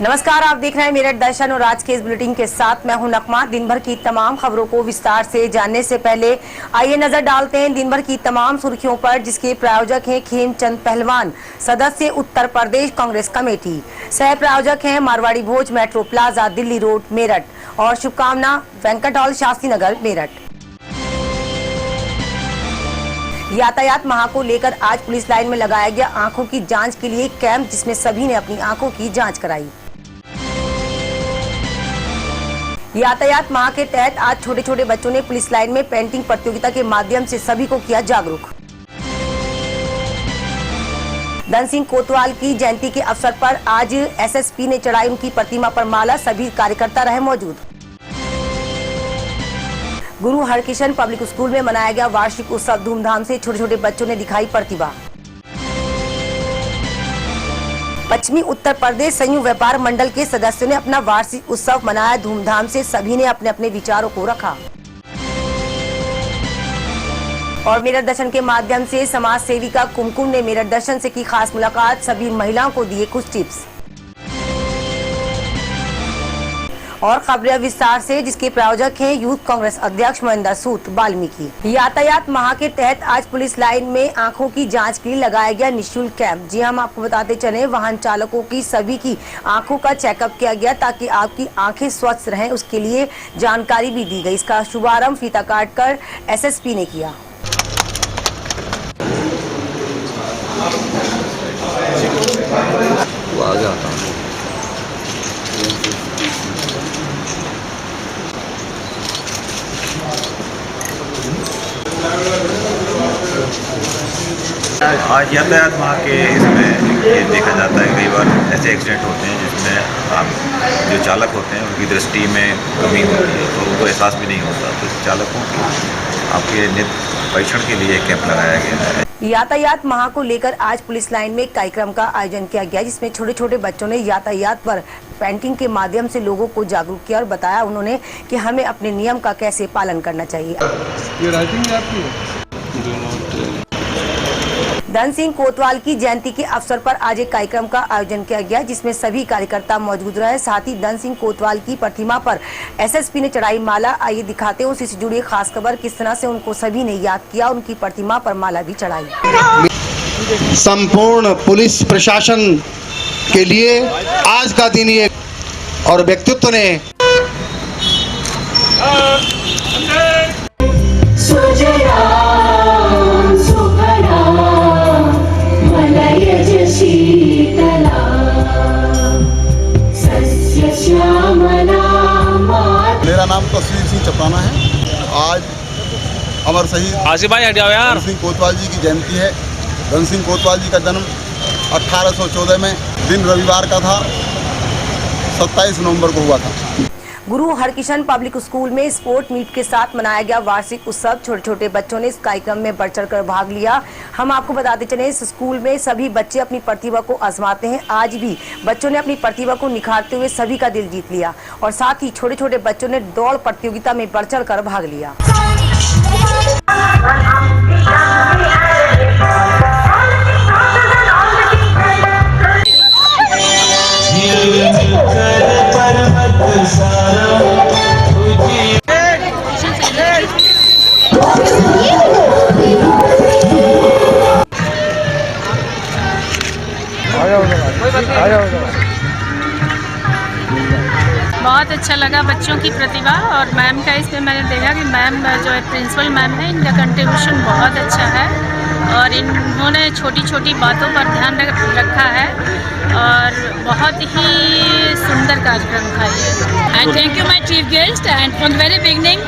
नमस्कार, आप देख रहे हैं मेरठ दर्शन और आज के इस बुलेटिन के साथ मैं हूं नकमा। दिन भर की तमाम खबरों को विस्तार से जानने से पहले आइए नजर डालते हैं दिन भर की तमाम सुर्खियों पर, जिसके प्रायोजक हैं खेमचंद पहलवान, सदस्य उत्तर प्रदेश कांग्रेस कमेटी, सह प्रायोजक हैं Marwari Bhoj, metro plaza, Delhi road, Meerut, और शुभकामना वेंकट हॉल, शास्त्री नगर, मेरठ। यातायात माह को लेकर आज पुलिस लाइन में लगाया गया आंखों की जांच के लिए कैंप, जिसमें सभी ने अपनी आंखों की जांच कराई। यातायात माह के तहत आज छोटे छोटे बच्चों ने पुलिस लाइन में पेंटिंग प्रतियोगिता के माध्यम से सभी को किया जागरूक। धन सिंह कोतवाल की जयंती के अवसर पर आज एसएसपी ने चढ़ाई उनकी प्रतिमा पर माला, सभी कार्यकर्ता रहे मौजूद। गुरु हरकिशन पब्लिक स्कूल में मनाया गया वार्षिक उत्सव धूमधाम से, छोटे छोटे बच्चों ने दिखाई प्रतिभा। पश्चिमी उत्तर प्रदेश संयुक्त व्यापार मंडल के सदस्यों ने अपना वार्षिक उत्सव मनाया धूमधाम से, सभी ने अपने अपने विचारों को रखा। और मेरठ दर्शन के माध्यम से समाज सेविका कुमकुम ने मेरठ दर्शन से की खास मुलाकात, सभी महिलाओं को दिए कुछ टिप्स। और खबरें विस्तार से, जिसके प्रायोजक हैं यूथ कांग्रेस अध्यक्ष महेंद्र सूद वाल्मीकि। यातायात माह के तहत आज पुलिस लाइन में आंखों की जांच के लिए लगाया गया निःशुल्क कैंप। जी हम आपको बताते चले, वाहन चालकों की सभी की आंखों का चेकअप किया गया ताकि आपकी आंखें स्वस्थ रहें, उसके लिए जानकारी भी दी गई। इसका शुभारंभ फीता काटकर एसएसपी ने किया। आज यातायात माह के इसमें ये देखा जाता है कई बार ऐसे एक्सीडेंट होते हैं जिसमें आप जो चालक होते हैं उनकी दृष्टि में कमी होती है, तो उनको एहसास भी नहीं होता। तो चालकों की आपके नित्य परीक्षण के लिए कैंप लगाया गया है। यातायात माह को लेकर आज पुलिस लाइन में कार्यक्रम का आयोजन किया गया, जिसमें छोटे छोटे बच्चों ने यातायात पर पेंटिंग के माध्यम से लोगों को जागरूक किया और बताया उन्होंने कि हमें अपने नियम का कैसे पालन करना चाहिए। ये राइटिंग है आपकी? धन सिंह कोतवाल की जयंती के अवसर पर आज एक कार्यक्रम का आयोजन किया गया, जिसमें सभी कार्यकर्ता मौजूद रहे। साथ ही धन सिंह कोतवाल की प्रतिमा पर एसएसपी ने चढ़ाई माला। आइए दिखाते हैं उसी से जुड़ी खास खबर, किस तरह से उनको सभी ने याद किया, उनकी प्रतिमा पर माला भी चढ़ाई। संपूर्ण पुलिस प्रशासन के लिए आज का दिन ये और व्यक्तित्व ने मेरा नाम तस्वीर सिंह चपराना है। आज अमर शहीद धन सिंह कोतवाल जी की जयंती है। धन सिंह कोतवाल जी का जन्म 1814 में दिन रविवार का था, 27 नवंबर को हुआ था। गुरु हरकिशन पब्लिक स्कूल में स्पोर्ट मीट के साथ मनाया गया वार्षिक उत्सव। छोटे छोटे बच्चों ने इस कार्यक्रम में बढ़ चढ़ कर भाग लिया। हम आपको बताते चले, इस स्कूल में सभी बच्चे अपनी प्रतिभा को आजमाते हैं। आज भी बच्चों ने अपनी प्रतिभा को निखारते हुए सभी का दिल जीत लिया और साथ ही छोटे छोटे बच्चों ने दौड़ प्रतियोगिता में बढ़ चढ़ कर भाग लिया। बहुत अच्छा लगा बच्चों की प्रतिभा और मैम का। इसमें मैंने देखा कि मैम जो है प्रिंसिपल मैम है, इनका कंट्रीब्यूशन बहुत अच्छा है और इन्होंने छोटी छोटी बातों पर ध्यान रखा है और बहुत ही सुंदर कार्यक्रम था ये। And thank you my chief guest and from the very beginning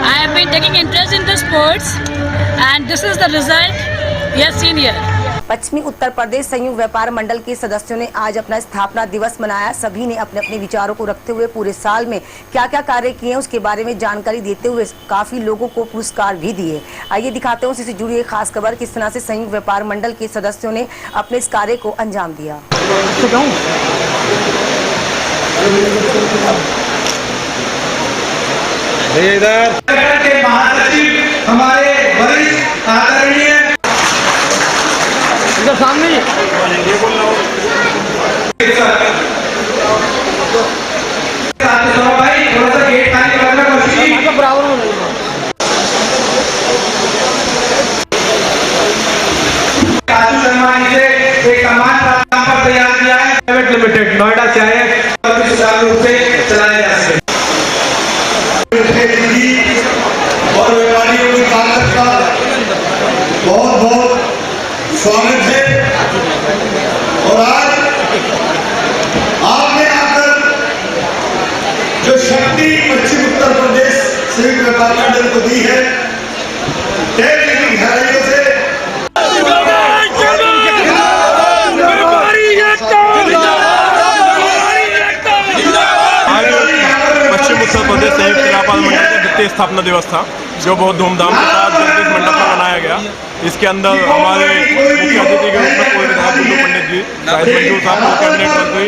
I have been taking interest in the sports and this is the result we have seen here. पश्चिमी उत्तर प्रदेश संयुक्त व्यापार मंडल के सदस्यों ने आज अपना स्थापना दिवस मनाया। सभी ने अपने अपने विचारों को रखते हुए पूरे साल में क्या क्या कार्य किए हैं उसके बारे में जानकारी देते हुए काफी लोगों को पुरस्कार भी दिए। आइए दिखाते हैं उससे जुड़ी एक खास खबर, किस तरह से संयुक्त व्यापार मंडल के सदस्यों ने अपने इस कार्य को अंजाम दिया। हमारे वरिष्ठ आदरणीय सामने का चाहे सुचारू रूप से चलाया जा सके। और व्यापारियों की ताकत का बहुत बहुत स्वागत है। और आज आपने आकर जो शक्ति पश्चिम उत्तर प्रदेश संयुक्त व्यापार मंडल को दी है, टैक्स की गहराइयों से पश्चिम उत्तर प्रदेश संयुक्त व्यापार मंडल का द्वितीय स्थापना दिवस था, जो बहुत धूमधाम के साथ जगदीश मंडप में मनाया गया। इसके अंदर हमारे मुख्य अतिथि के रूप में पूर्व विधायक गुड्डू पंडित जी, शाहिद मंजूर साहब पूर्व कैबिनेट मंत्री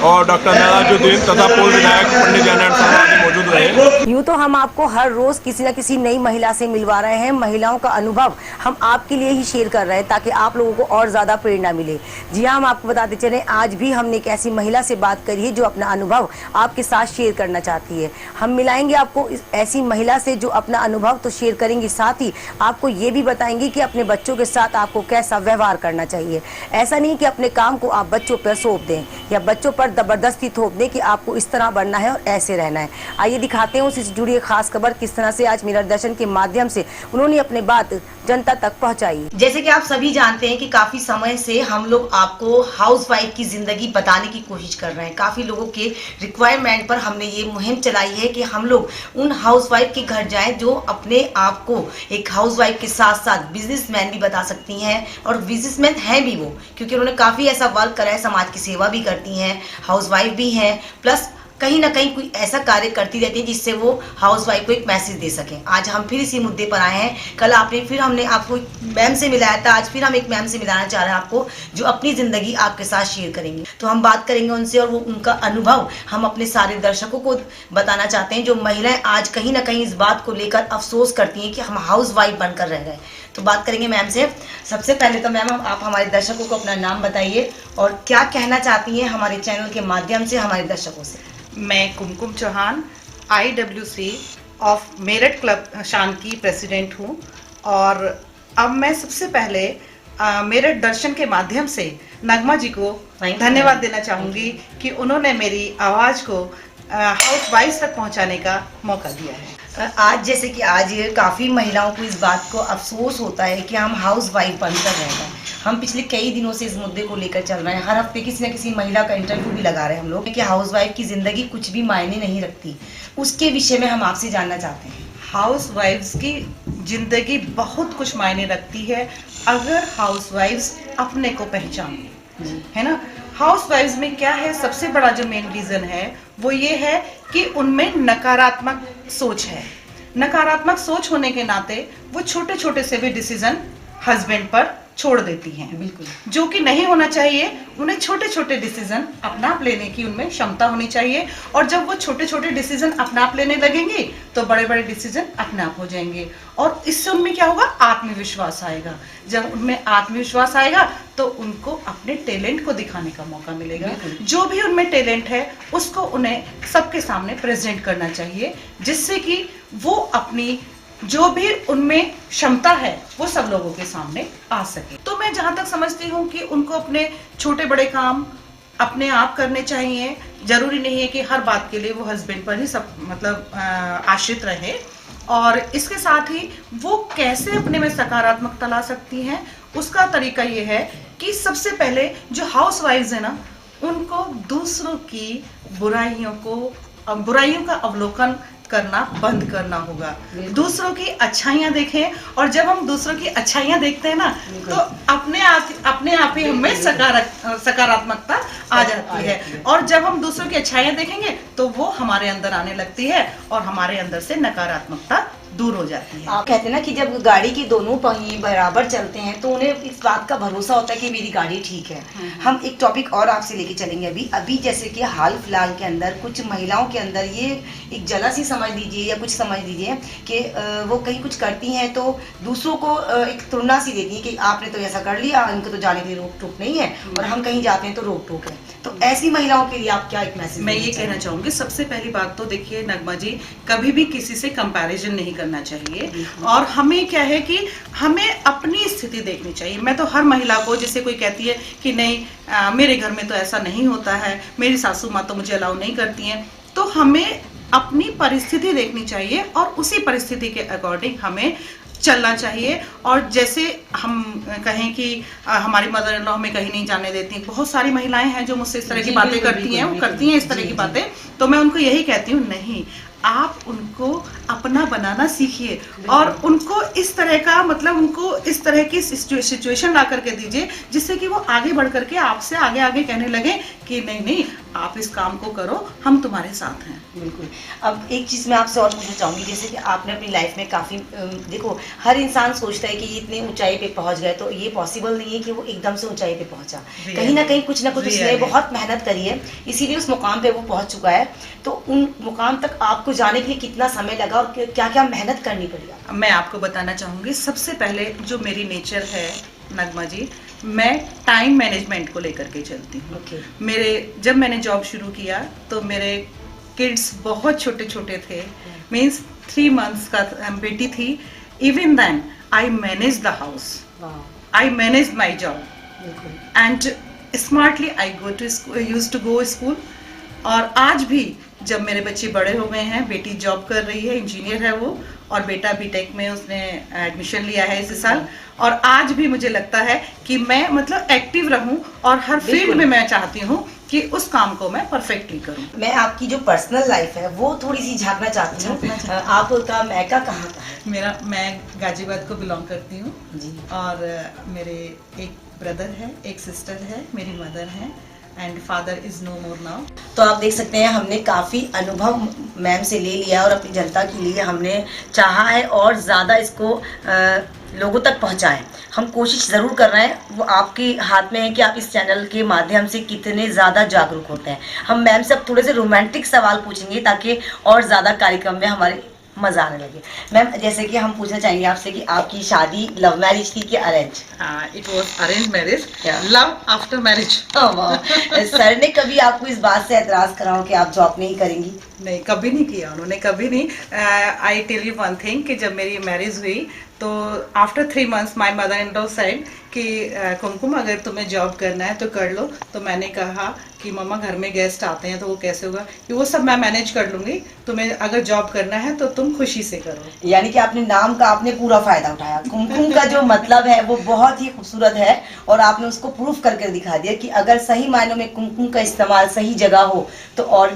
और डॉक्टर नराजुद्दीन तथा पूर्व विधायक पंडित जयनारायण साहब मौजूद रहे। यूँ तो हम आपको हर रोज किसी न किसी नई महिला से मिलवा रहे हैं। महिलाओं का अनुभव हम आपके लिए ही शेयर कर रहे हैं ताकि आप लोगों को और ज्यादा प्रेरणा मिले। जी हाँ, हम आपको बताते चले, आज भी हमने एक ऐसी महिला से बात करी है जो अपना अनुभव आपके साथ शेयर करना चाहती है। हम मिलाएंगे आपको ऐसी महिला से जो अपना अनुभव तो शेयर करेंगी, साथ ही आपको ये भी बताएंगे कि अपने बच्चों के साथ आपको कैसा व्यवहार करना चाहिए। ऐसा नहीं कि अपने काम को आप बच्चों पर सौंप दें या बच्चों पर जबरदस्ती थोप दें कि आपको इस तरह बनना है और ऐसे रहना है। आइए दिखाते हैं उससे जुड़ी एक खास खबर, किस तरह से आज मिरर दर्शन के माध्यम से उन्होंने अपनी बात जनता तक पहुंचाई। जैसे कि आप सभी जानते हैं कि काफी समय से हम लोग आपको हाउसवाइफ की जिंदगी बताने की कोशिश कर रहे हैं। काफी लोगों के रिक्वायरमेंट पर हमने ये मुहिम चलाई है कि हम लोग उन हाउसवाइफ के घर जाएं जो अपने आप को एक हाउसवाइफ के साथ साथ बिजनेसमैन भी बता सकती हैं और बिजनेसमैन हैं भी वो, क्योंकि उन्होंने काफी ऐसा वर्क करा है, समाज की सेवा भी करती हैं, हाउसवाइफ भी हैं, प्लस कहीं ना कहीं कोई ऐसा कार्य करती रहती है जिससे वो हाउसवाइफ को एक मैसेज दे सकें। आज हम फिर इसी मुद्दे पर आए हैं। कल हमने आपको मैम से मिलाया था, आज फिर हम एक मैम से मिलाना चाह रहे हैं आपको, जो अपनी जिंदगी आपके साथ शेयर करेंगी। तो हम बात करेंगे उनसे और वो उनका अनुभव हम अपने सारे दर्शकों को बताना चाहते हैं, जो महिलाएं आज कहीं ना कहीं इस बात को लेकर अफसोस करती हैं कि हम हाउसवाइफ बनकर रह गए। तो बात करेंगे मैम से। सबसे पहले तो मैम आप हमारे दर्शकों को अपना नाम बताइए और क्या कहना चाहती हैं हमारे चैनल के माध्यम से हमारे दर्शकों से। मैं Kumkum Chauhan IWC of Meerut club Shaan की प्रेसिडेंट हूँ और अब मैं सबसे पहले मेरठ दर्शन के माध्यम से नगमा जी को धन्यवाद देना चाहूँगी कि उन्होंने मेरी आवाज़ को हाउसवाइफ तक पहुँचाने का मौका दिया है। आज जैसे कि आज काफ़ी महिलाओं को इस बात को अफसोस होता है कि हम हाउसवाइफ बनकर रह गए। हम पिछले कई दिनों से इस मुद्दे को लेकर चल रहे हैं। हर हफ्ते किसी न किसी महिला का इंटरव्यू भी लगा रहे हैं हम लोग कि हाउसवाइफ की ज़िंदगी कुछ भी मायने नहीं रखती। उसके विषय में हम आपसे जानना चाहते हैं। हाउसवाइफ्स की ज़िंदगी बहुत कुछ मायने रखती है अगर हाउसवाइफ्स अपने को पहचाने, है ना। हाउसवाइफ्स में क्या है, सबसे बड़ा जो मेन रीज़न है वो ये है कि उनमें नकारात्मक सोच है। नकारात्मक सोच होने के नाते वो छोटे छोटे से भी डिसीजन हस्बैंड पर छोड़ देती हैं, बिल्कुल, जो कि नहीं होना चाहिए। उन्हें छोटे छोटे डिसीजन अपना आप लेने की उनमें क्षमता होनी चाहिए और जब वो छोटे छोटे डिसीजन अपना आप लेने लगेंगे तो बड़े बड़े डिसीजन अपने आप हो जाएंगे और इससे उनमें क्या होगा, आत्मविश्वास आएगा। जब उनमें आत्मविश्वास आएगा तो उनको अपने टैलेंट को दिखाने का मौका मिलेगा। जो भी उनमें टैलेंट है उसको उन्हें सबके सामने प्रेजेंट करना चाहिए, जिससे कि वो अपनी जो भी उनमें क्षमता है वो सब लोगों के सामने आ सके। तो मैं जहाँ तक समझती हूँ कि उनको अपने छोटे बड़े काम अपने आप करने चाहिए। जरूरी नहीं है कि हर बात के लिए वो हस्बैंड पर ही सब आश्रित रहे। और इसके साथ ही वो कैसे अपने में सकारात्मकता ला सकती हैं, उसका तरीका ये है कि सबसे पहले जो हाउसवाइफ्स है ना, उनको दूसरों की बुराइयों का अवलोकन करना बंद करना होगा। दूसरों की अच्छाइयाँ देखें और जब हम दूसरों की अच्छाइयाँ देखते हैं ना तो अपने आप ही हमें सकारात्मकता आ जाती है और जब हम दूसरों की अच्छाइयाँ देखेंगे तो वो हमारे अंदर आने लगती है और हमारे अंदर से नकारात्मकता दूर हो जाती है। आप कहते हैं ना कि जब गाड़ी के दोनों पहिए बराबर चलते हैं तो उन्हें इस बात का भरोसा होता है कि मेरी गाड़ी ठीक है। हम एक टॉपिक और आपसे लेके चलेंगे अभी जैसे कि हाल फिलहाल के अंदर कुछ महिलाओं के अंदर ये एक जलसी समझ लीजिए या कुछ समझ लीजिए कि वो कहीं कुछ करती हैं तो दूसरों को एक तुलना सी देती है कि आपने तो ऐसा कर लिया, इनको तो जाने के लिए रोक टोक नहीं है और हम कहीं जाते हैं तो रोक टोक है। तो ऐसी महिलाओं के लिए आप क्या एक मैसेज? मैं ये कहना चाहूँगी, सबसे पहली बात तो देखिए नगमा जी, कभी भी किसी से कंपैरिजन नहीं करना करना चाहिए। और हमें क्या है कि हमें अपनी स्थिति देखनी चाहिए। मैं तो हर महिला को, जैसे कोई कहती है कि नहीं मेरे घर में तो ऐसा नहीं होता है, मेरी सासू माँ तो मुझे अलाउ नहीं करती हैं, तो हमें अपनी परिस्थिति देखनी चाहिए और उसी परिस्थिति के अकॉर्डिंग हमें चलना चाहिए। और जैसे हम कहें कि हमारी मदर इन लॉ हमें कहीं नहीं जाने देती, बहुत सारी महिलाएं हैं जो मुझसे इस तरह की बातें करती हैं, वो करती हैं इस तरह की बातें, तो मैं उनको यही कहती हूँ, नहीं, आप उनको अपना बनाना सीखिए और उनको इस तरह का, मतलब उनको इस तरह की सिचुएशन ला करके दीजिए जिससे कि वो आगे बढ़ करके आपसे आगे आगे कहने लगे कि नहीं नहीं आप इस काम को करो, हम तुम्हारे साथ हैं। बिल्कुल। अब एक चीज़ मैं आपसे और पूछना चाहूँगी, जैसे कि आपने अपनी लाइफ में काफ़ी देखो, हर इंसान सोचता है कि ये इतनी ऊंचाई पे पहुंच गए, तो ये पॉसिबल नहीं है कि वो एकदम से ऊंचाई पे पहुंचा। कहीं ना कहीं कुछ ना कुछ उसने बहुत मेहनत करी है, इसीलिए उस मुकाम पे वो पहुंच चुका है। तो उन मुकाम तक आपको जाने के लिए कितना समय लगा और क्या क्या मेहनत करनी पड़ी? मैं आपको बताना चाहूँगी, सबसे पहले जो मेरी नेचर है नगमा जी, मैं टाइम मैनेजमेंट को लेकर के चलती हूँ। जब मैंने जॉब शुरू किया तो मेरे किड्स बहुत छोटे छोटे थे, मीन्स 3 months का बेटी थी। Even then I manage the house, I manage my job and smartly I use to go school. और आज भी जब मेरे बच्चे बड़े हो गए हैं, बेटी जॉब कर रही है, इंजीनियर है वो, और बेटा बीटेक में उसने एडमिशन लिया है इस साल, और आज भी मुझे लगता है कि मैं मतलब एक्टिव रहूं और हर फील्ड में मैं चाहती हूं कि उस काम को मैं परफेक्टली करूं। मैं आपकी जो पर्सनल लाइफ है वो थोड़ी सी झांकना चाहती हूँ। आपका मैका कहाँ का है? मैं गाजियाबाद को बिलोंग करती हूँ जी। और मेरे एक ब्रदर है, एक सिस्टर है, मेरी मदर है and father is no more now. तो आप देख सकते हैं हमने काफ़ी अनुभव मैम से ले लिया और अपनी जनता के लिए हमने चाहा है और ज़्यादा इसको लोगों तक पहुंचाएं। हम कोशिश ज़रूर कर रहे हैं, वो आपके हाथ में है कि आप इस चैनल के माध्यम से कितने ज़्यादा जागरूक होते हैं। हम मैम से अब थोड़े से रोमांटिक सवाल पूछेंगे ताकि और ज़्यादा कार्यक्रम में हमारे मज़ा आने लगे। मैम, जैसे कि हम पूछना चाहेंगे आपसे कि आपकी शादी लव मैरिज थी कि arrange? It was arrange marriage, love after marriage. Sir ने कभी आपको इस बात से एतराज़ करा हो कि आप जॉब नहीं करेंगी? नहीं, कभी नहीं किया उन्होंने, कभी नहीं। I tell you one thing कि जब मेरी मैरिज हुई तो after 3 months my mother in law said कि कुमकुम अगर तुम्हें जॉब करना है तो कर लो। तो मैंने कहा कि मम्मा घर में गेस्ट आते हैं तो वो कैसे होगा, कि वो सब मैं मैनेज कर लूँगी, तुम्हें अगर जॉब करना है तो तुम खुशी से करो। यानी कि आपने नाम का आपने पूरा फायदा उठाया। कुमकुम का जो मतलब है वो बहुत ही खूबसूरत है और आपने उसको प्रूफ करके दिखा दिया कि अगर सही मायनों में कुमकुम का इस्तेमाल सही जगह हो तो और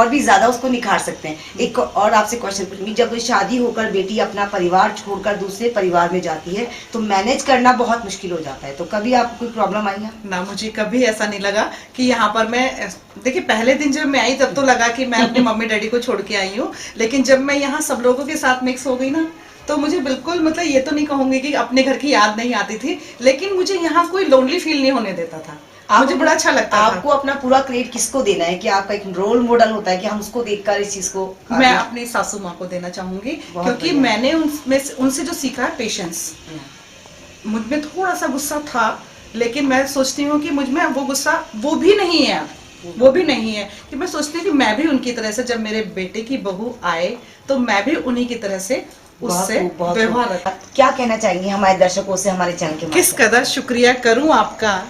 भी ज़्यादा उसको निखार सकते हैं। एक और आपसे क्वेश्चन पूछूंगी, जब शादी होकर बेटी अपना परिवार छोड़कर दूसरे परिवार में जाती है तो मैनेज करना बहुत मुश्किल हो जाता है, तो कभी आपको कोई प्रॉब्लम आई है? ना, मुझे कभी ऐसा नहीं लगा कि यहाँ पर मैं, देखिए पहले दिन जब मैं आई तब तो लगा कि मैं अपने मम्मी डैडी को छोड़ के आई हूँ, लेकिन जब मैं यहाँ सब लोगों के साथ मिक्स हो गई ना, तो मुझे बिल्कुल, मतलब ये तो नहीं कहूँगी कि अपने घर की याद नहीं आती थी, लेकिन मुझे यहाँ कोई लोनली फील नहीं होने देता था। मुझे बड़ा अच्छा लगता था। आपको अपना पूरा क्रेडिट किसको देना है कि आपका एक रोल मॉडल होता है कि हम उसको देखकर इस चीज को? मैं अपनी सासू माँ को देना चाहूंगी, क्योंकि मैंने उनसे जो सीखा है पेशेंस। मुझ में थोड़ा सा गुस्सा था, लेकिन मैं सोचती हूँ कि मुझ में वो गुस्सा वो भी नहीं है कि मैं सोचती हूँ कि मैं भी उनकी तरह से, जब मेरे बेटे की बहू आए तो मैं भी उन्हीं की तरह से उससे व्यवहार रखा। क्या कहना चाहेंगे हमारे दर्शकों से हमारे चैनल के? किस कदर शुक्रिया करूं आपका,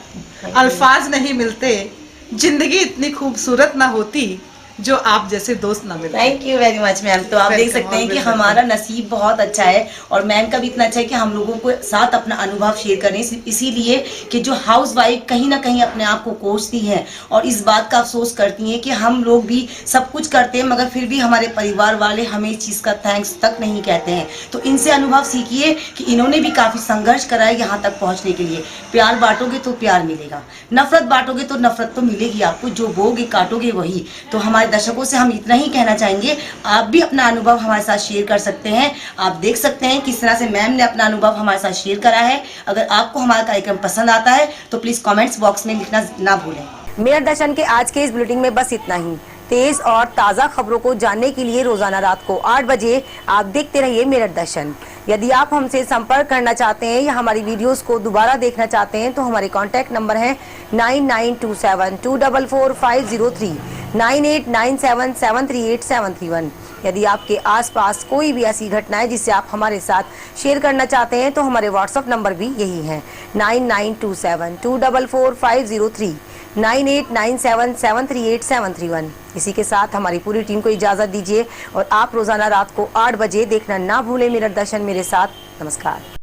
अल्फाज नहीं मिलते, जिंदगी इतनी खूबसूरत ना होती जो आप जैसे दोस्त ना मिलते। Thank you very much ma'am. तो आप देख सकते हैं कि हमारा नसीब बहुत अच्छा है और मैम का भी इतना अच्छा है कि हम लोगों को साथ अपना अनुभव शेयर करें, इसीलिए कि जो हाउस वाइफ कहीं ना कहीं अपने आप को कोसती हैं और इस बात का अफसोस करती हैं कि हम लोग भी सब कुछ करते हैं मगर फिर भी हमारे परिवार वाले हमें इस चीज़ का थैंक्स तक नहीं कहते हैं। तो इनसे अनुभव सीखिए कि इन्होंने भी काफ़ी संघर्ष करा है यहाँ तक पहुँचने के लिए। प्यार बांटोगे तो प्यार मिलेगा, नफरत बांटोगे तो नफरत तो मिलेगी आपको, जो बोगे काटोगे वही। तो हमारे दर्शकों से हम इतना ही कहना चाहेंगे, आप भी अपना अनुभव हमारे साथ शेयर कर सकते हैं। आप देख सकते हैं किस तरह से मैम ने अपना अनुभव हमारे साथ शेयर करा है। अगर आपको हमारा कार्यक्रम पसंद आता है तो प्लीज़ कमेंट्स बॉक्स में लिखना ना भूलें। मेरठ दर्शन के आज के इस बुलेटिन में बस इतना ही। तेज और ताज़ा खबरों को जानने के लिए रोजाना रात को 8 बजे आप देखते रहिए मेरठ दर्शन। यदि आप हमसे संपर्क करना चाहते हैं या हमारी वीडियोस को दोबारा देखना चाहते हैं तो हमारे कॉन्टैक्ट नंबर है 9927244503, 9897738731। यदि आपके आसपास कोई भी ऐसी घटना है जिसे आप हमारे साथ शेयर करना चाहते हैं तो हमारे व्हाट्सएप नंबर भी यही है 9927244503 9897738731। इसी के साथ हमारी पूरी टीम को इजाजत दीजिए और आप रोजाना रात को 8 बजे देखना ना भूलें मिरर दर्शन मेरे साथ। नमस्कार।